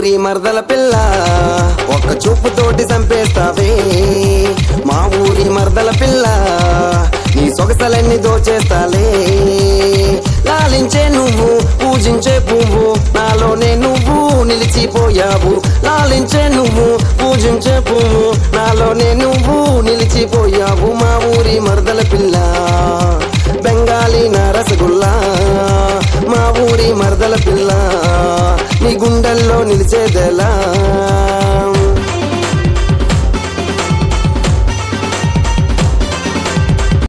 ఊరి మరదల పిల్ల ఒక్క చూపుతోటి చంపేస్తావే మా ఊరి మరదల పిల్ల నీ సొగసలన్నీ దోచేస్తాలే లాలించే నువ్వు పూజించే పువ్వు నాలోనే నువ్వు నిలిచిపోయావు లాలించే నువ్వు పూజించే పువ్వు నాలోనే నువ్వు నిలిచిపోయావు మా ఊరి మరదల పిల్ల బెంగాలీ నా రసగుల్లా మా ఊరి మరదల పిల్ల నీ గుండెల్లో నిలిచేదెలా